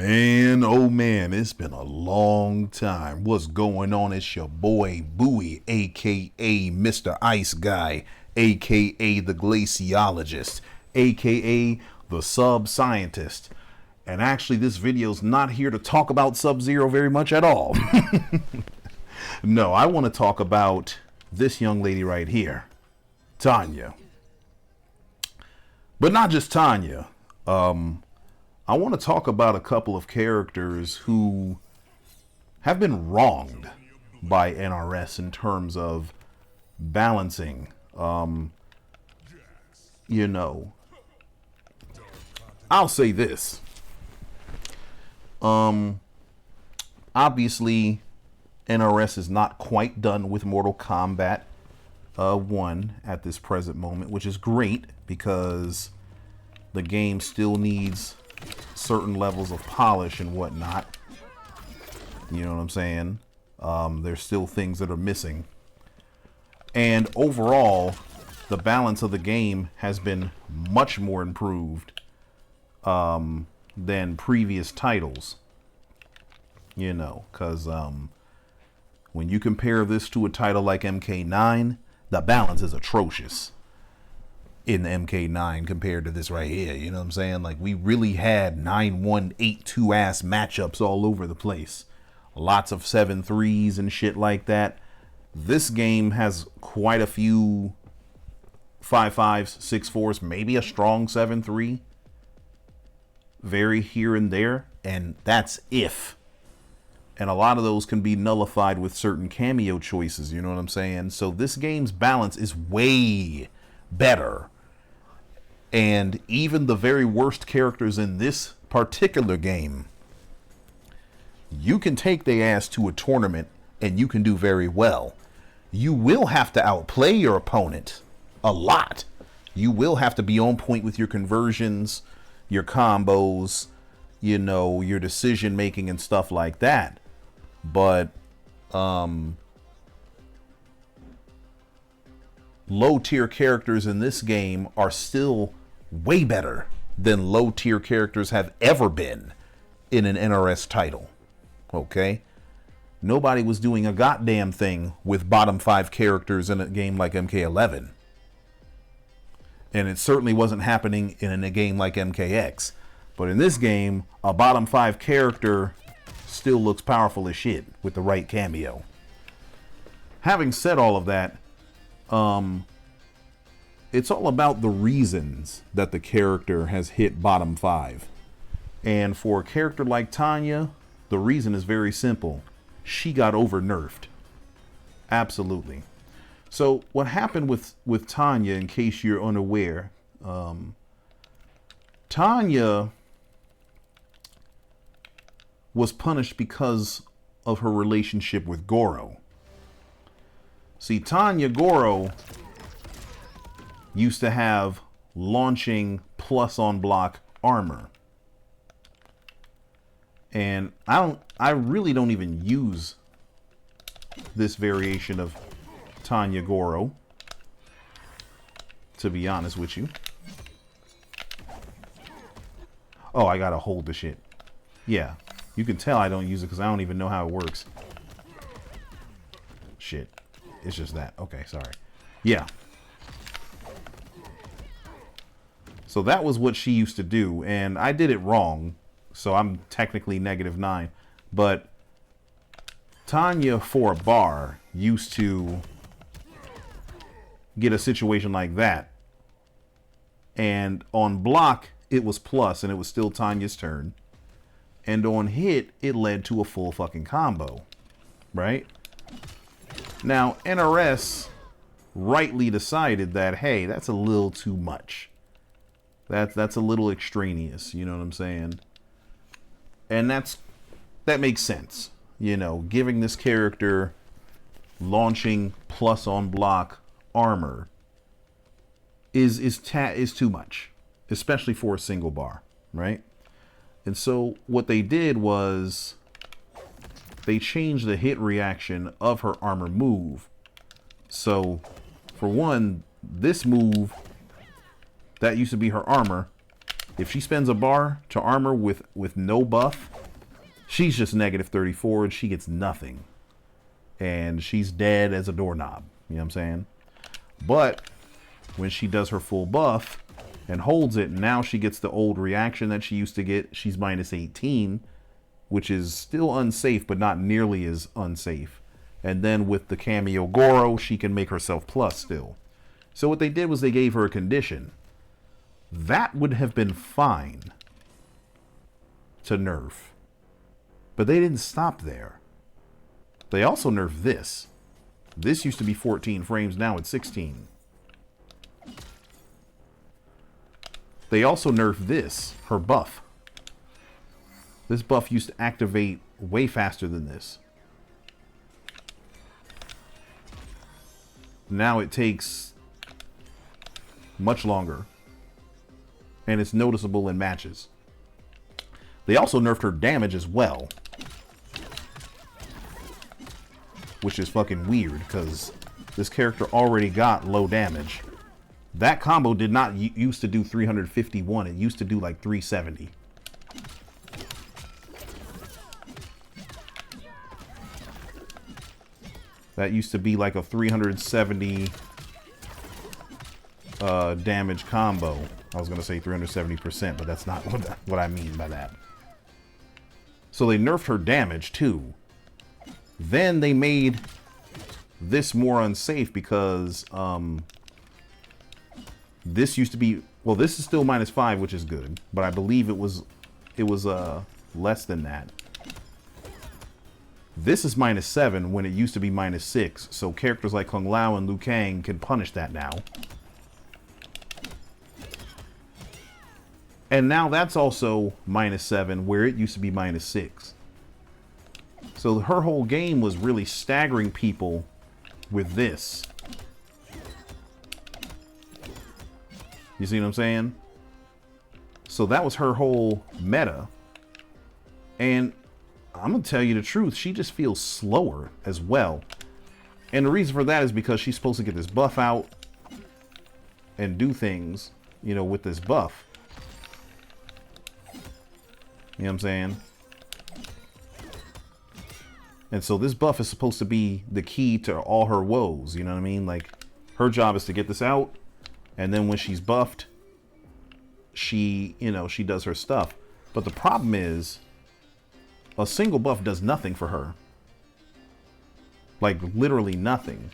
Man, oh man, it's been a long time. What's going on? It's your boy Bowie, aka Mr. Ice Guy, aka the Glaciologist, aka the Sub-Scientist. And actually, this video's not here to talk about Sub-Zero very much at all. No, I want to talk about this young lady right here, Tanya. But not just Tanya. I want to talk about a couple of characters who have been wronged by NRS in terms of balancing. I'll say this. Obviously, NRS is not quite done with Mortal Kombat 1 at this present moment, which is great because the game still needs certain levels of polish and whatnot. You know what I'm saying? There's still things that are missing. And overall, the balance of the game has been much more improved than previous titles. You know, because when you compare this to a title like MK9, the balance is atrocious in the MK9 compared to this right here. You know what I'm saying? Like, we really had 9-1, 8-2 ass matchups all over the place. Lots of 7-3s and shit like that. This game has quite a few 5-5s, 6-4s, maybe a strong 7-3. Very here and there. And that's if. And a lot of those can be nullified with certain cameo choices. You know what I'm saying? So this game's balance is way better. And even the very worst characters in this particular game, you can take their ass to a tournament and you can do very well. You will have to outplay your opponent a lot. You will have to be on point with your conversions, your combos, you know, your decision making and stuff like that. But low tier characters in this game are still way better than low tier characters have ever been in an NRS title. Okay? Nobody was doing a goddamn thing with bottom 5 characters in a game like MK11. And it certainly wasn't happening in a game like MKX. But in this game, a bottom 5 character still looks powerful as shit with the right cameo. Having said all of that, it's all about the reasons that the character has hit bottom 5. And for a character like Tanya, the reason is very simple. She got over nerfed. Absolutely. So what happened with Tanya, in case you're unaware, Tanya was punished because of her relationship with Goro. See, Tanya Goro used to have launching plus on block armor. And I really don't even use this variation of Tanya Goro, to be honest with you. Oh, I gotta hold the shit. Yeah, you can tell I don't use it because I don't even know how it works. Shit, it's just that. Okay, sorry. Yeah. So that was what she used to do, and I did it wrong, so I'm technically -9. But Tanya, for a bar, used to get a situation like that. And on block, it was plus, and it was still Tanya's turn. And on hit, it led to a full fucking combo, right? Now, NRS rightly decided that, hey, that's a little too much. That's a little extraneous, you know what I'm saying? And that makes sense. You know, giving this character launching plus on block armor is too much, especially for a single bar, right? And so what they did was they changed the hit reaction of her armor move. So for one, this move that used to be her armor If she spends a bar to armor with no buff, she's just negative 34 and she gets nothing. And she's dead as a doorknob. You know what I'm saying? But when she does her full buff and holds it, now she gets the old reaction that she used to get. She's minus 18, which is still unsafe, but not nearly as unsafe. And then with the cameo Goro, she can make herself plus still. So what they did was they gave her a condition. That would have been fine to nerf. But they didn't stop there. They also nerfed this. This used to be 14 frames, now it's 16. They also nerfed this, her buff. This buff used to activate way faster than this. Now it takes much longer. And it's noticeable in matches. They also nerfed her damage as well. Which is fucking weird, because this character already got low damage. That combo did not used to do 351. It used to do like 370. That used to be like a 370 damage combo. I was going to say 370%, but that's not what I mean by that. So they nerfed her damage too. Then they made this more unsafe because this used to be, well, this is still -5, which is good, but I believe it was less than that. This is -7 when it used to be -6, so characters like Kung Lao and Liu Kang can punish that now. And now that's also -7 where it used to be -6. So her whole game was really staggering people with this. You see what I'm saying? So that was her whole meta. And I'm going to tell you the truth, she just feels slower as well. And the reason for that is because she's supposed to get this buff out and do things, you know, with this buff. You know what I'm saying? And so this buff is supposed to be the key to all her woes, you know what I mean? Like, her job is to get this out, and then when she's buffed, she, you know, she does her stuff. But the problem is, a single buff does nothing for her. Like, literally nothing.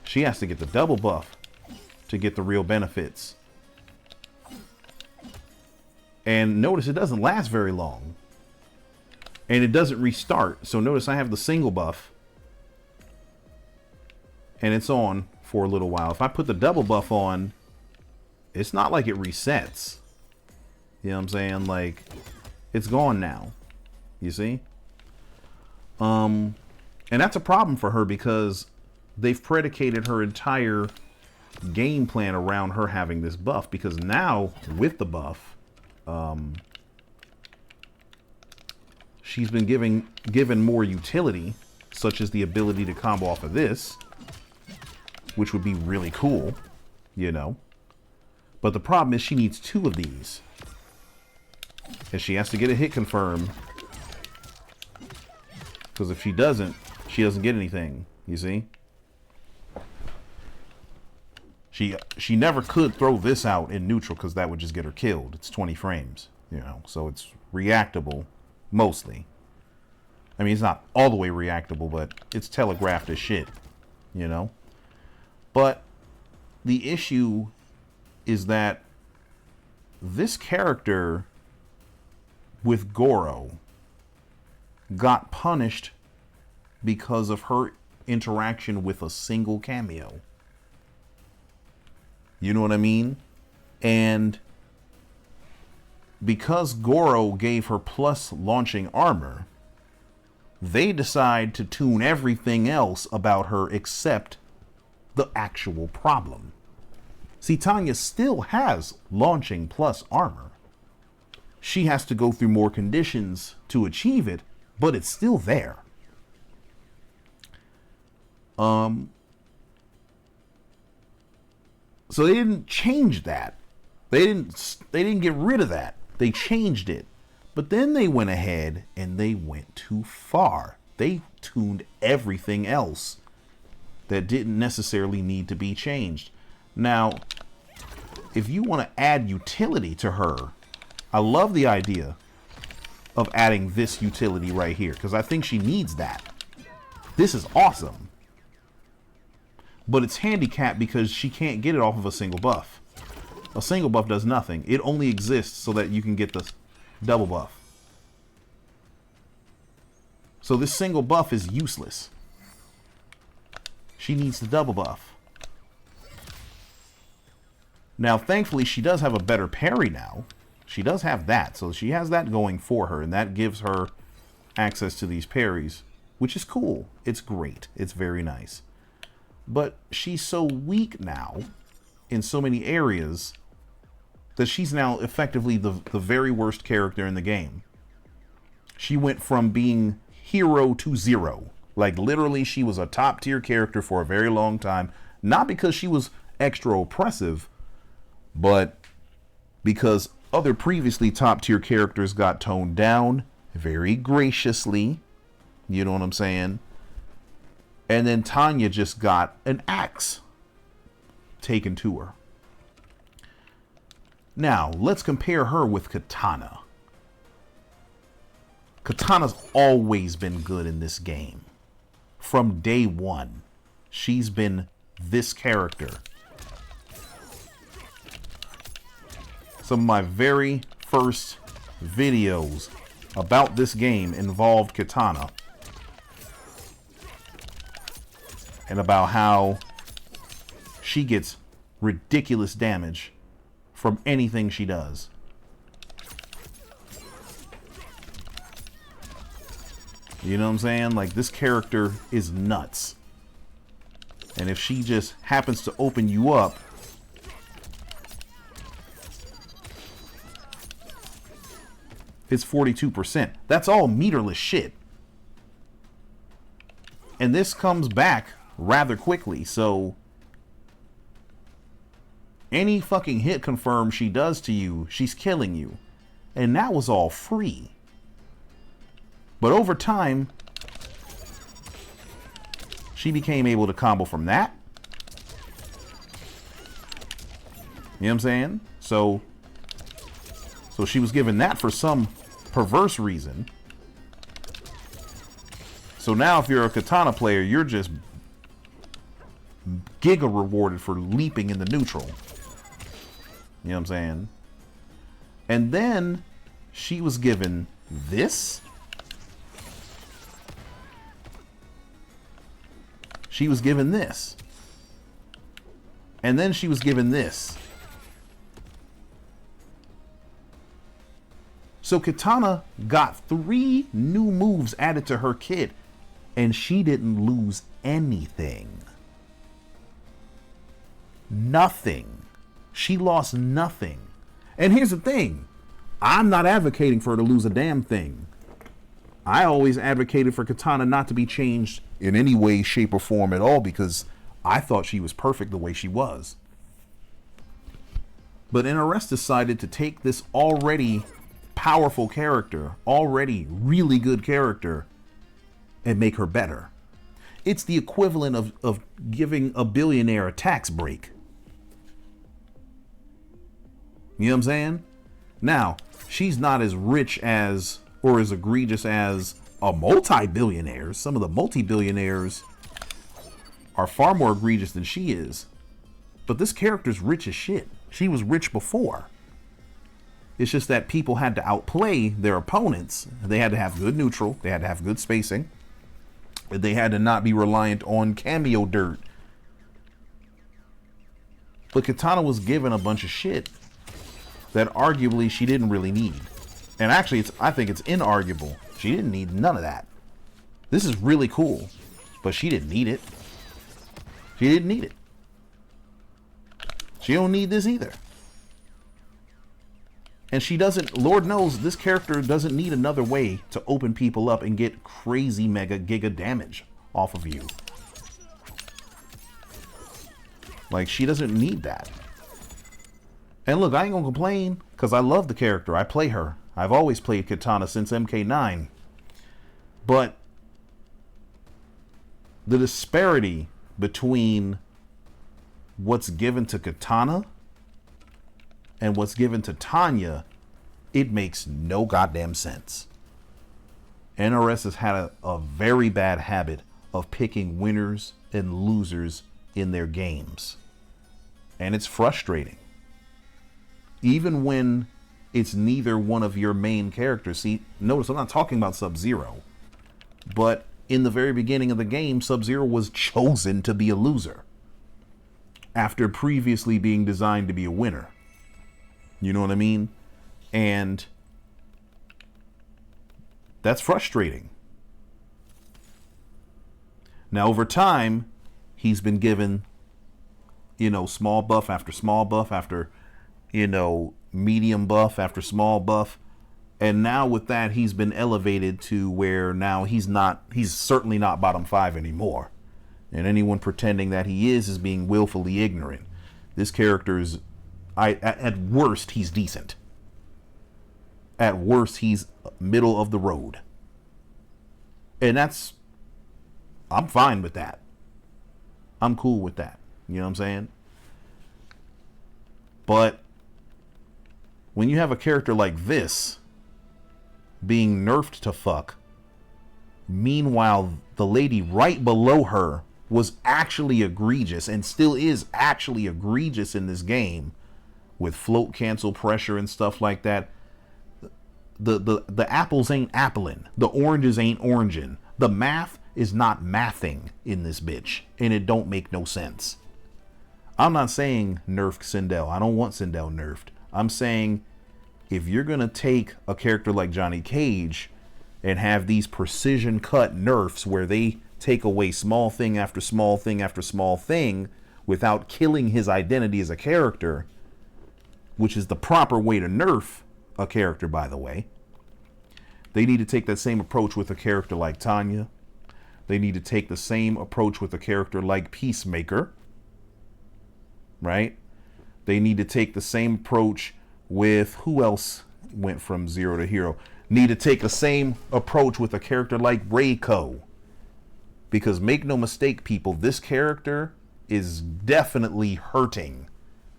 She has to get the double buff to get the real benefits. And notice it doesn't last very long. And it doesn't restart. So notice I have the single buff. And it's on for a little while. If I put the double buff on, it's not like it resets. You know what I'm saying? Like, it's gone now. You see? And that's a problem for her because they've predicated her entire game plan around her having this buff. Because now, with the buff, she's been given more utility, such as the ability to combo off of this, which would be really cool, you know. But the problem is she needs 2 of these. And she has to get a hit confirm. Because if she doesn't get anything, you see. She never could throw this out in neutral because that would just get her killed. It's 20 frames, you know, so it's reactable mostly. I mean, it's not all the way reactable, but it's telegraphed as shit, you know. But the issue is that this character with Goro got punished because of her interaction with a single cameo. You know what I mean? And because Goro gave her plus launching armor, they decide to tune everything else about her except the actual problem. See, Tanya still has launching plus armor. She has to go through more conditions to achieve it, but it's still there. So they didn't change that. They didn't get rid of that. They changed it. But then they went ahead and they went too far. They tuned everything else that didn't necessarily need to be changed. Now, if you want to add utility to her, I love the idea of adding this utility right here, because I think she needs that. This is awesome. But it's handicapped because she can't get it off of a single buff. A single buff does nothing. It only exists so that you can get the double buff. So this single buff is useless. She needs the double buff. Now, thankfully, she does have a better parry now. She does have that. So she has that going for her, and that gives her access to these parries, which is cool. It's great. It's very nice. But she's so weak now in so many areas that she's now effectively the very worst character in the game. She went from being hero to zero. Like, literally, she was a top tier character for a very long time. Not because she was extra oppressive, but because other previously top tier characters got toned down very graciously. You know what I'm saying? And then Tanya just got an axe taken to her. Now, let's compare her with Kitana. Kitana's always been good in this game. From day one, she's been this character. Some of my very first videos about this game involved Kitana. And about how she gets ridiculous damage from anything she does. You know what I'm saying? Like, this character is nuts. And if she just happens to open you up, it's 42%. That's all meterless shit. And this comes back rather quickly, so any fucking hit confirm she does to you, she's killing you. And that was all free. But over time, she became able to combo from that. You know what I'm saying? So she was given that for some perverse reason. So now if you're a Kitana player, you're just giga rewarded for leaping in the neutral. You know what I'm saying? And then she was given this. She was given this. And then she was given this. So Kitana got 3 new moves added to her kit, and she didn't lose anything. Nothing. She lost nothing. And here's the thing. I'm not advocating for her to lose a damn thing. I always advocated for Kitana not to be changed in any way, shape, or form at all, because I thought she was perfect the way she was. But NRS decided to take this already powerful character, already really good character, and make her better. It's the equivalent of giving a billionaire a tax break. You know what I'm saying? Now, she's not as rich as or as egregious as a multi-billionaire. Some of the multi-billionaires are far more egregious than she is. But this character's rich as shit. She was rich before. It's just that people had to outplay their opponents. They had to have good neutral. They had to have good spacing. They had to not be reliant on cameo dirt. But Kitana was given a bunch of shit that arguably she didn't really need. And actually, I think it's inarguable. She didn't need none of that. This is really cool, but she didn't need it. She didn't need it. She don't need this either. And she doesn't, Lord knows, this character doesn't need another way to open people up and get crazy mega giga damage off of you. Like, she doesn't need that. And look, I ain't gonna complain because I love the character. I play her. I've always played Kitana since MK9. But the disparity between what's given to Kitana and what's given to Tanya, it makes no goddamn sense. NRS has had a very bad habit of picking winners and losers in their games. And it's frustrating. Even when it's neither one of your main characters. See, notice I'm not talking about Sub-Zero. But in the very beginning of the game, Sub-Zero was chosen to be a loser after previously being designed to be a winner. You know what I mean? And that's frustrating. Now, over time, he's been given, small buff after small buff after, medium buff after small buff. And now with that, he's been elevated to where now he's certainly not bottom 5 anymore. And anyone pretending that he is being willfully ignorant. This character is, at worst, he's decent. At worst, he's middle of the road. And I'm fine with that. I'm cool with that. You know what I'm saying? But when you have a character like this being nerfed to fuck, meanwhile, the lady right below her was actually egregious and still is actually egregious in this game with float cancel pressure and stuff like that. The apples ain't appling. The oranges ain't oranging. The math is not mathing in this bitch, and it don't make no sense. I'm not saying nerf Sindel. I don't want Sindel nerfed. I'm saying if you're gonna take a character like Johnny Cage and have these precision cut nerfs where they take away small thing after small thing after small thing without killing his identity as a character, which is the proper way to nerf a character, by the way. They need to take that same approach with a character like Tanya. They need to take the same approach with a character like Peacemaker. Right? They need to take the same approach with who else went from zero to hero. Need to take the same approach with a character like Reiko. Because make no mistake, people, this character is definitely hurting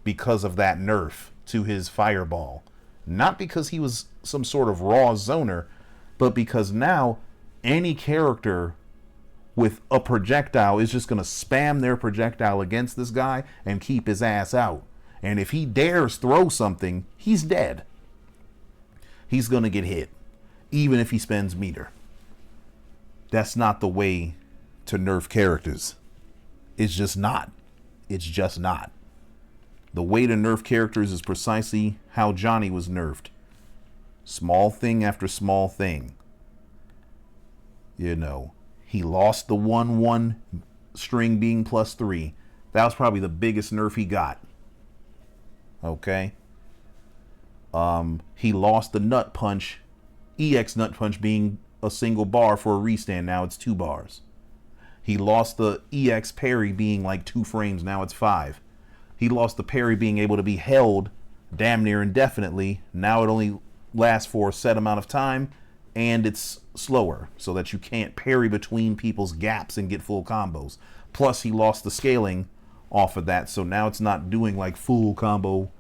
because of that nerf to his fireball. Not because he was some sort of raw zoner, but because now any character with a projectile is just going to spam their projectile against this guy and keep his ass out. And if he dares throw something, he's dead. He's going to get hit, even if he spends meter. That's not the way to nerf characters. It's just not. It's just not. The way to nerf characters is precisely how Johnny was nerfed. Small thing after small thing. He lost the 1-1 string being +3. That was probably the biggest nerf he got. Okay. He lost the nut punch, EX nut punch being a single bar for a restand. Now it's 2 bars. He lost the EX parry being like 2 frames. Now it's 5. He lost the parry being able to be held damn near indefinitely. Now it only lasts for a set amount of time, and it's slower so that you can't parry between people's gaps and get full combos. Plus, he lost the scaling off of that, so now it's not doing like full combo.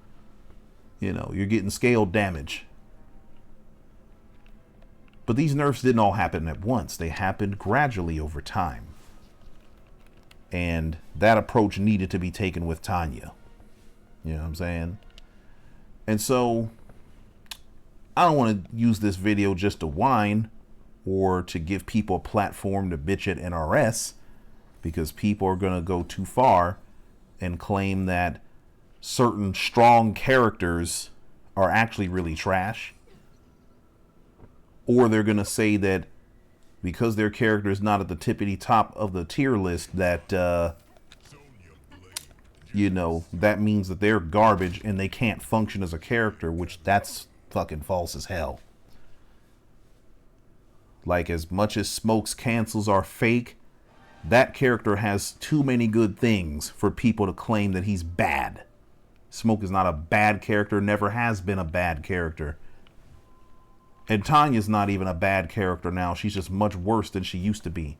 You're getting scaled damage. But these nerfs didn't all happen at once. They happened gradually over time. And that approach needed to be taken with Tanya. You know what I'm saying? And so I don't want to use this video just to whine or to give people a platform to bitch at NRS, because people are going to go too far and claim that certain strong characters are actually really trash. Or they're going to say that because their character is not at the tippity top of the tier list, that, that means that they're garbage and they can't function as a character, which that's fucking false as hell. Like, as much as Smoke's cancels are fake, that character has too many good things for people to claim that he's bad. Smoke is not a bad character, never has been a bad character. And Tanya's not even a bad character now. She's just much worse than she used to be.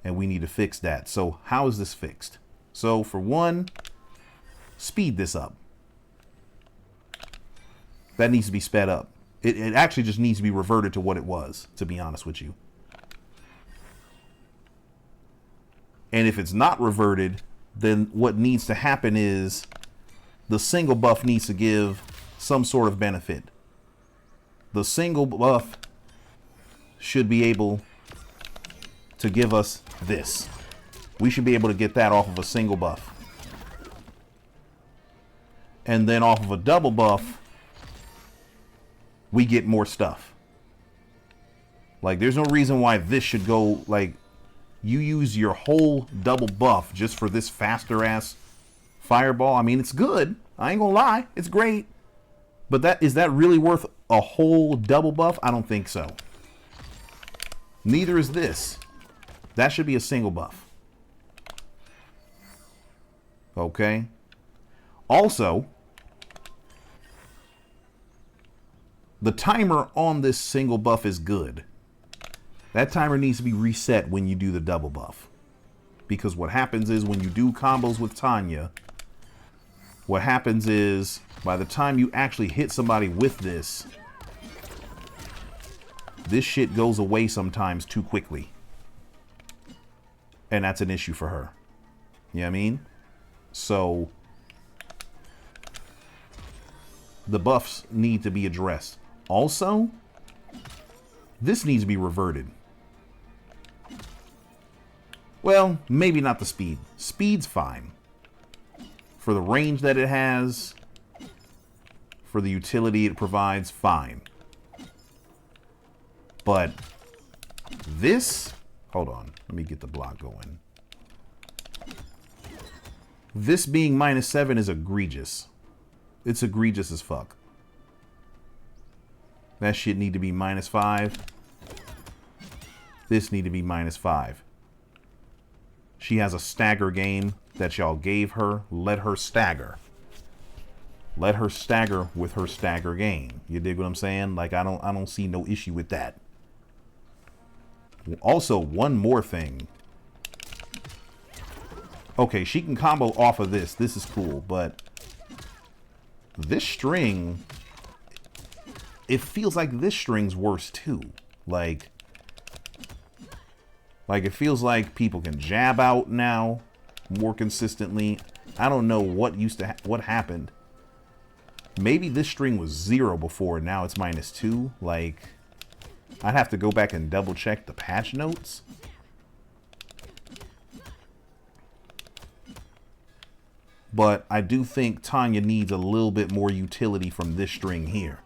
And we need to fix that. So how is this fixed? So for one, speed this up. That needs to be sped up. It actually just needs to be reverted to what it was, to be honest with you. And if it's not reverted, then what needs to happen is the single buff needs to give some sort of benefit. The single buff should be able to give us this. We should be able to get that off of a single buff. And then off of a double buff, we get more stuff. Like, there's no reason why this should go, like, you use your whole double buff just for this faster ass fireball. I mean, it's good. I ain't gonna lie. It's great. But is that really worth a whole double buff? I don't think so. Neither is this. That should be a single buff. Okay. Also, the timer on this single buff is good. That timer needs to be reset when you do the double buff. Because what happens is when you do combos with Tanya, what happens is by the time you actually hit somebody with this shit goes away sometimes too quickly. And that's an issue for her. You know what I mean? So the buffs need to be addressed. Also, this needs to be reverted. Well, maybe not the speed. Speed's fine. For the range that it has, for the utility it provides, fine. But this, hold on, let me get the block going. This being -7 is egregious. It's egregious as fuck. That shit need to be -5. This need to be -5. She has a stagger game that y'all gave her. Let her stagger. Let her stagger with her stagger game. You dig what I'm saying? Like, I don't see no issue with that. Also, one more thing. Okay, she can combo off of this. This is cool, but this string, it feels like this string's worse too. Like it feels like people can jab out now more consistently. I don't know what what happened. Maybe this string was 0 before, now it's -2. Like, I'd have to go back and double check the patch notes. But I do think Tanya needs a little bit more utility from this string here.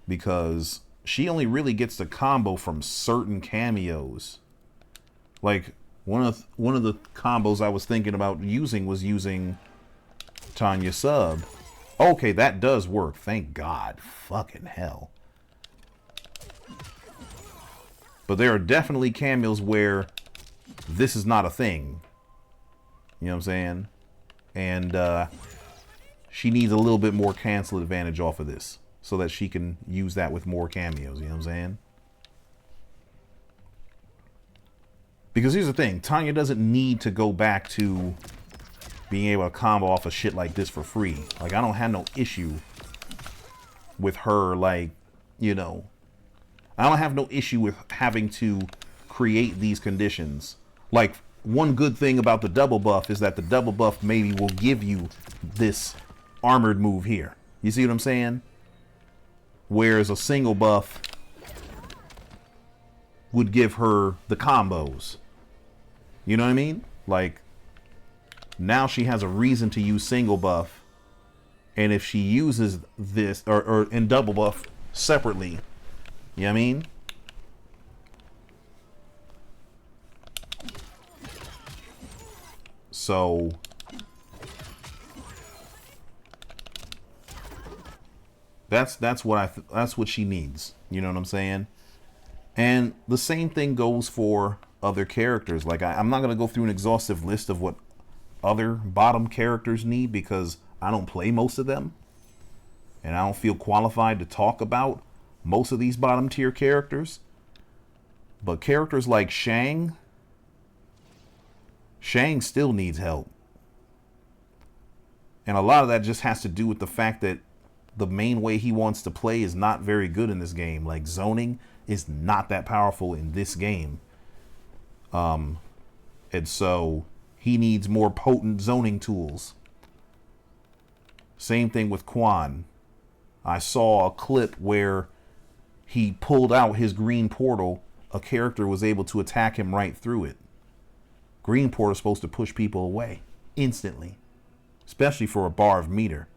Because she only really gets the combo from certain cameos. Like, one of the combos I was thinking about using was using Tanya sub. Okay, that does work. Thank God. Fucking hell. But there are definitely cameos where this is not a thing. You know what I'm saying? And she needs a little bit more cancel advantage off of this so that she can use that with more cameos. You know what I'm saying? Because here's the thing. Tanya doesn't need to go back to being able to combo off of shit like this for free. Like, I don't have no issue with her, like, you know, I don't have no issue with having to create these conditions. Like, one good thing about the double buff is that the double buff maybe will give you this armored move here. You see what I'm saying? Whereas a single buff would give her the combos. You know what I mean? Like, now she has a reason to use single buff. And if she uses this, or in double buff separately, you know what I mean? So that's what she needs. You know what I'm saying? And the same thing goes for other characters. Like, I'm not gonna go through an exhaustive list of what other bottom characters need, because I don't play most of them, and I don't feel qualified to talk about most of these bottom tier characters. But characters like Shang still needs help. And a lot of that just has to do with the fact that the main way he wants to play is not very good in this game. Like, zoning is not that powerful in this game. And so he needs more potent zoning tools. Same thing with Quan. I saw a clip where he pulled out his green portal. A character was able to attack him right through it. Green portal is supposed to push people away instantly, especially for a bar of meter.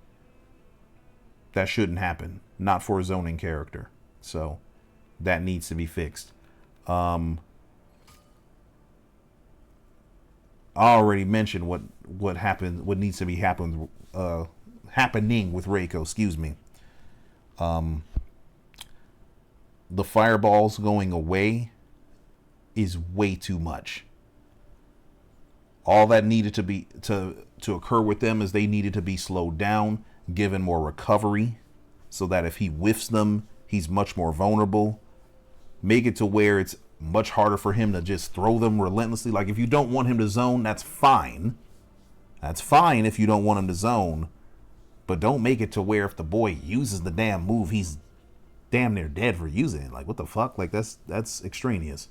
That shouldn't happen. Not for a zoning character. So that needs to be fixed. I already mentioned what happened. What needs to be happening with Reiko. Excuse me. The fireballs going away is way too much. All that needed to be to occur with them is they needed to be slowed down, given more recovery, so that if he whiffs them, he's much more vulnerable. Make it to where it's much harder for him to just throw them relentlessly. Like, if you don't want him to zone, that's fine. That's fine if you don't want him to zone. But don't make it to where if the boy uses the damn move, he's damn near dead for using it. Like, what the fuck? Like, that's extraneous.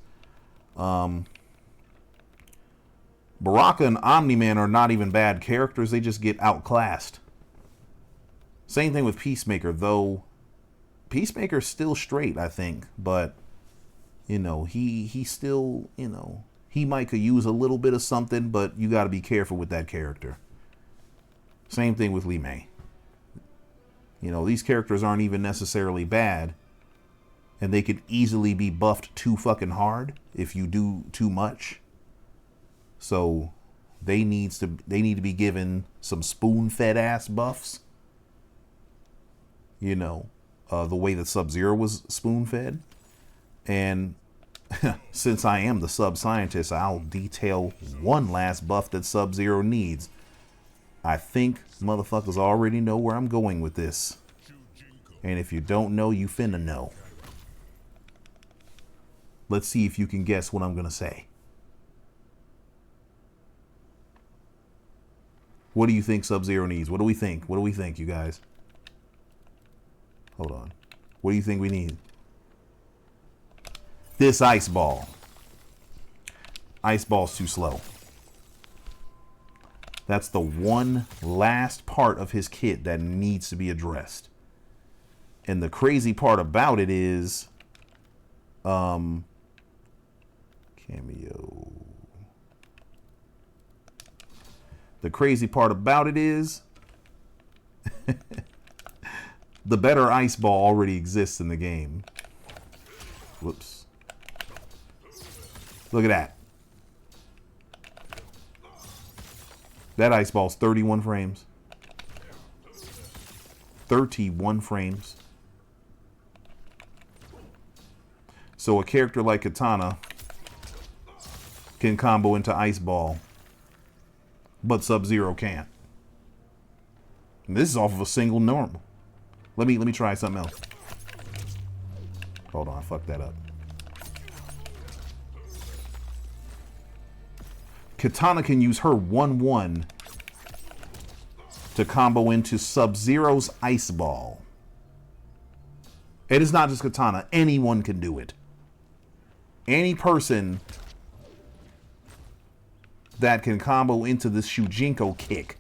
Baraka and Omni-Man are not even bad characters. They just get outclassed. Same thing with Peacemaker, though Peacemaker's still straight, I think. But, you know, he still, you know, he might could use a little bit of something, but you got to be careful with that character. Same thing with Li Mei. You know, these characters aren't even necessarily bad, and they could easily be buffed too fucking hard if you do too much. So they need to be given some spoon-fed ass buffs. You know, the way that Sub-Zero was spoon-fed. And since I am the sub-scientist, I'll detail one last buff that Sub-Zero needs. I think motherfuckers already know where I'm going with this. And if you don't know, you finna know. Let's see if you can guess what I'm gonna say. What do you think Sub-Zero needs? What do we think? What do we think, you guys? Hold on. What do you think we need? This ice ball. Ice ball's too slow. That's the one last part of his kit that needs to be addressed. And the crazy part about it is, cameo. The crazy part about it is, the better ice ball already exists in the game. Whoops. Look at that. That ice ball's 31 frames. 31 frames. So a character like Kitana can combo into ice ball, but Sub-Zero can't. And this is off of a single normal. Let me try something else. Hold on, I fucked that up. Kitana can use her 1-1 to combo into Sub-Zero's ice ball. It is not just Kitana. Anyone can do it. Any person that can combo into this Shujinko kick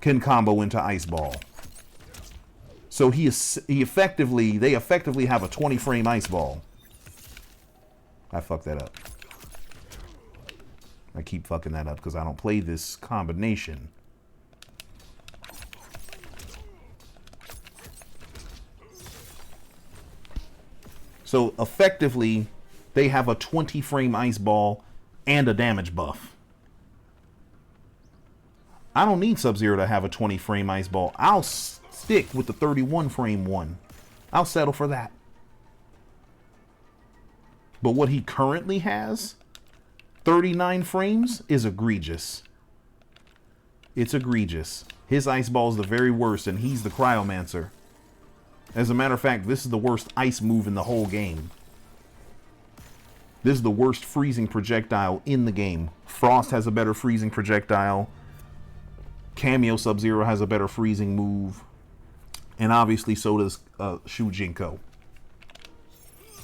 can combo into ice ball. So they effectively have a 20 frame ice ball. I fucked that up. I keep fucking that up because I don't play this combination. So effectively, they have a 20 frame ice ball and a damage buff. I don't need Sub-Zero to have a 20 frame ice ball. I'll stick with the 31 frame one. I'll settle for that. But what he currently has, 39 frames, is egregious. It's egregious. His ice ball is the very worst, and he's the cryomancer. As a matter of fact, this is the worst ice move in the whole game. This is the worst freezing projectile in the game. Frost has a better freezing projectile. Cameo Sub-Zero has a better freezing move. And obviously so does Shujinko.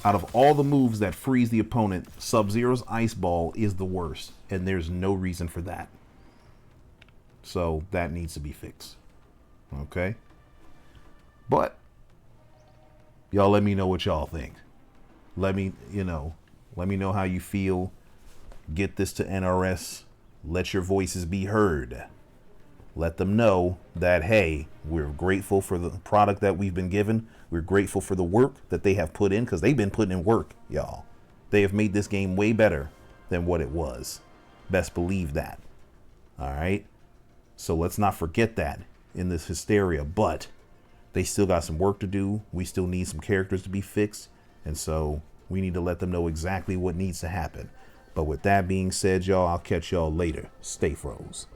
Out of all the moves that freeze the opponent, Sub-Zero's ice ball is the worst. And there's no reason for that. So that needs to be fixed. Okay? But y'all let me know what y'all think. Let me know how you feel. Get this to NRS. Let your voices be heard. Let them know that, hey, we're grateful for the product that we've been given. We're grateful for the work that they have put in, because they've been putting in work, y'all. They have made this game way better than what it was. Best believe that. All right? So let's not forget that in this hysteria. But they still got some work to do. We still need some characters to be fixed. And so we need to let them know exactly what needs to happen. But with that being said, y'all, I'll catch y'all later. Stay froze.